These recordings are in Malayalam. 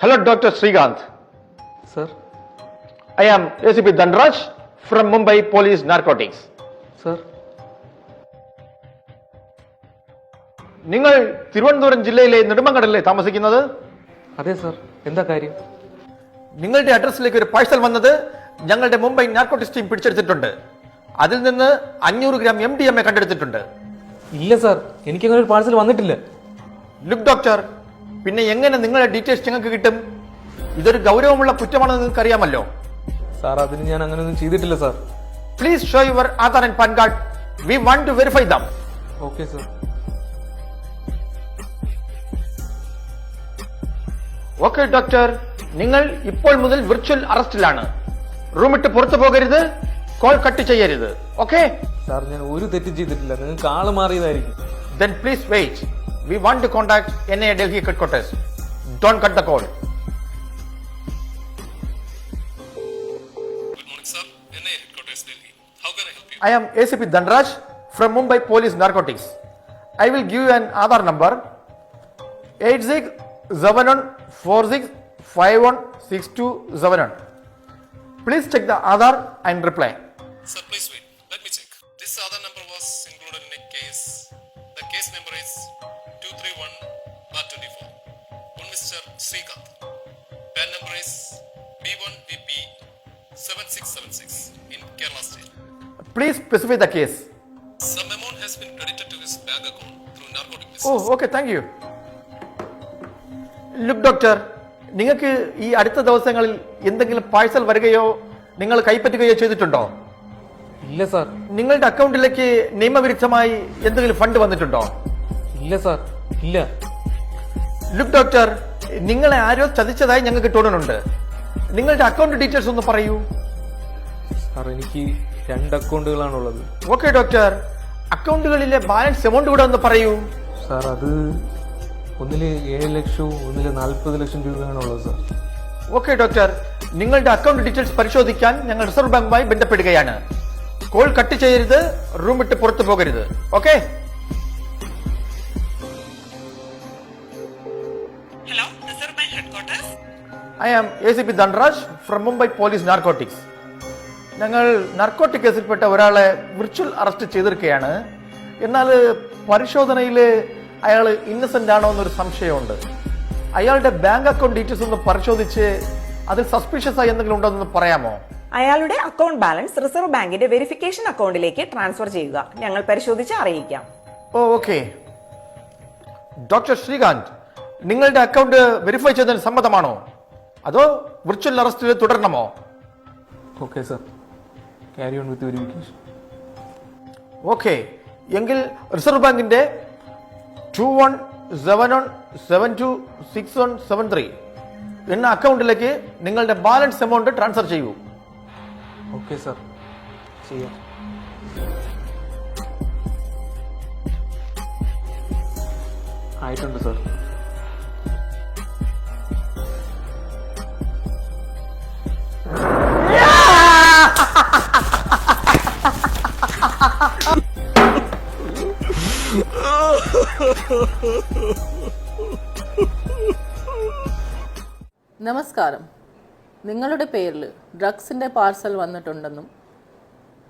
Hello, Dr. Srikanth. Sir. I am ACP Dhanraj from Mumbai Police Narcotics. Sir. നിങ്ങൾ തിരുവനന്തപുരം ജില്ലയിലെ നെടുമങ്ങാടല്ലേ താമസിക്കുന്നത്? അതെ സർ. എന്താ കാര്യം? നിങ്ങളുടെ അഡ്രസ്സിലേക്ക് ഒരു പാഴ്സൽ വന്നത് ഞങ്ങളുടെ മുംബൈ നാർക്കോട്ടിക്സ് ടീം പിടിച്ചെടുത്തിട്ടുണ്ട്. അതിൽ നിന്ന് 500 ഗ്രാം MDMA കണ്ടെടുത്തിട്ടുണ്ട്. ഇല്ല സർ, എനിക്കങ്ങനെ ഒരു പാഴ്സൽ വന്നിട്ടില്ല. ലുക്ക് ഡോക്ടർ, പിന്നെ എങ്ങനെ നിങ്ങളുടെ ഡീറ്റെയിൽസ് ഞങ്ങൾക്ക് കിട്ടും? ഇതൊരു ഗൗരവമുള്ള കുറ്റമാണെന്ന് നിങ്ങൾക്ക് അറിയാമല്ലോ. സാർ, അതിന് ഞാൻ അങ്ങനെയൊന്നും ചെയ്തിട്ടില്ല sir. Please show your Aadhaar and PAN card. We want to verify them. Okay sir. Okay doctor, നിങ്ങൾ ഇപ്പോൾ മുതൽ വിർച്വൽ അറസ്റ്റിലാണ്. റൂമിട്ട് പുറത്തു പോകരുത്, കോൾ കട്ട് ചെയ്യരുത്. ഓക്കെ സാർ, ഞാൻ ഒരു തെറ്റും ചെയ്തിട്ടില്ല. നിങ്ങൾക്ക് ആള് മാറിയതായിരിക്കും. then please wait. We want to contact NIA Delhi headquarters. Don't cut the call. Good morning, sir. NIA headquarters, Delhi. How can I help you? I am ACP Dhanraj from Mumbai Police Narcotics. I will give you an Aadhaar number 867146516271. Please check the Aadhaar and reply. Sir, please wait. Let me check. This other number was included in a case. The case number is 231/24. One Mr. Srikanth. PAN number is B1VP 7676 in Kerala State. Please specify the case. Some amount has been credited to his bank account through narcotic business. Oh, okay, thank you. Look doctor, നിങ്ങൾക്ക് ഈ അടുത്ത ദിവസങ്ങളിൽ എന്തെങ്കിലും പാഴ്സൽ വരികയോ നിങ്ങൾ കൈപ്പറ്റുകയോ ചെയ്തിട്ടുണ്ടോ? ഇല്ല സാർ. നിങ്ങളുടെ അക്കൗണ്ടിലേക്ക് നിയമവിരുദ്ധമായി എന്തെങ്കിലും ഫണ്ട് വന്നിട്ടുണ്ടോ? ഇല്ല സാർ, ഇല്ല. ലുക്ക് ഡോക്ടർ, നിങ്ങളെ ആരോ ചതിച്ചതായി ഞങ്ങൾക്ക് തോന്നുന്നുണ്ട്. നിങ്ങളുടെ അക്കൗണ്ട് ഡീറ്റെയിൽസ് ഒന്ന് പറയൂ. സാർ, എനിക്ക് 2 അക്കൗണ്ടുകളാണുള്ളത്. ഓക്കെ ഡോക്ടർ, അക്കൗണ്ടുകളിലെ ബാലൻസ് എമൗണ്ട് കൂടെ ഒന്ന് പറയൂ. സാർ, അത് ഒന്നില് 7 ലക്ഷവും ഒന്നില് 40 ലക്ഷം രൂപയാണുള്ളത് സാർ. ഓക്കെ ഡോക്ടർ, നിങ്ങളുടെ അക്കൗണ്ട് ഡീറ്റെയിൽസ് പരിശോധിക്കാൻ ഞങ്ങൾ റിസർവ് ബാങ്കുമായി ബന്ധപ്പെടുകയാണ്. കോൾ കട്ട് ചെയ്യരുത്, റൂം വിട്ട് പുറത്തു പോകരുത്. Okay? Hello, Reserve Bank Headquarters. I am ACP Dhanraj from Mumbai police narcotics. ഞങ്ങൾ നാർക്കോട്ടിക് കേസിൽപ്പെട്ട ഒരാളെ വിർച്വൽ അറസ്റ്റ് ചെയ്തിരിക്കുകയാണ്. എന്നാൽ പരിശോധനയിൽ അയാൾ ഇന്നസെന്റ് ആണോ എന്നൊരു സംശയമുണ്ട്. അയാളുടെ ബാങ്ക് അക്കൗണ്ട് ഡീറ്റെയിൽസ് ഒന്ന് പരിശോധിച്ച് അതിൽ സസ്പീഷ്യസ് ആയി എന്തെങ്കിലും ഉണ്ടോ എന്ന് പറയാമോ? അയാളുടെ അക്കൗണ്ട് ബാലൻസ് റിസർവ് ബാങ്കിന്റെ വെരിഫിക്കേഷൻ അക്കൗണ്ടിലേക്ക് ട്രാൻസ്ഫർ ചെയ്യുക. ഞങ്ങൾ പരിശോധിച്ച് അറിയിക്കാം. ഓ ഓക്കെ. ഡോക്ടർ ശ്രീകാന്ത്, നിങ്ങളുടെ അക്കൗണ്ട് വെരിഫൈ ചെയ്തതിന് സമ്മതമാണോ, അതോ വിർച്വൽ അറസ്റ്റിൽ തുടരണമോ? Okay sir, carry on with verification. Okay, എങ്കിൽ റിസർവ് ബാങ്കിന്റെ 2171726173 എന്ന അക്കൗണ്ടിലേക്ക് നിങ്ങളുടെ ബാലൻസ് എമൗണ്ട് ട്രാൻസ്ഫർ ചെയ്യൂ. ഓക്കെ സാർ, ചെയ്യാം. ആയിട്ടുണ്ട് സാർ. നമസ്കാരം. നിങ്ങളുടെ പേരിൽ ഡ്രഗ്സിൻ്റെ പാർസൽ വന്നിട്ടുണ്ടെന്നും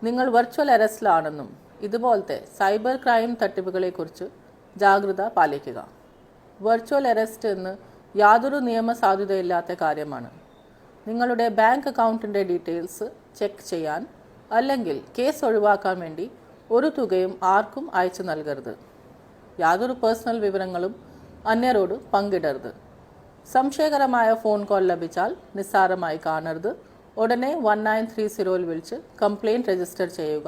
നിങ്ങൾ വെർച്വൽ അറസ്റ്റിലാണെന്നും ഇതുപോലത്തെ സൈബർ ക്രൈം തട്ടിപ്പുകളെക്കുറിച്ച് ജാഗ്രത പാലിക്കുക. വെർച്വൽ അറസ്റ്റ് എന്ന് യാതൊരു നിയമസാധുതയില്ലാത്ത കാര്യമാണ്. നിങ്ങളുടെ ബാങ്ക് അക്കൗണ്ടിൻ്റെ ഡീറ്റെയിൽസ് ചെക്ക് ചെയ്യാൻ അല്ലെങ്കിൽ കേസ് ഒഴിവാക്കാൻ വേണ്ടി ഒരു തുകയും ആർക്കും അയച്ചു നൽകരുത്. യാതൊരു പേഴ്സണൽ വിവരങ്ങളും അന്യരോട് പങ്കിടരുത്. സംശയകരമായ ഫോൺ കോൾ ലഭിച്ചാൽ നിസ്സാരമായി കാണരുത്. ഉടനെ 1930 വിളിച്ച് കംപ്ലയിൻറ്റ് രജിസ്റ്റർ ചെയ്യുക.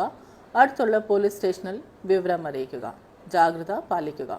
അടുത്തുള്ള പോലീസ് സ്റ്റേഷനിൽ വിവരം അറിയിക്കുക. ജാഗ്രത പാലിക്കുക.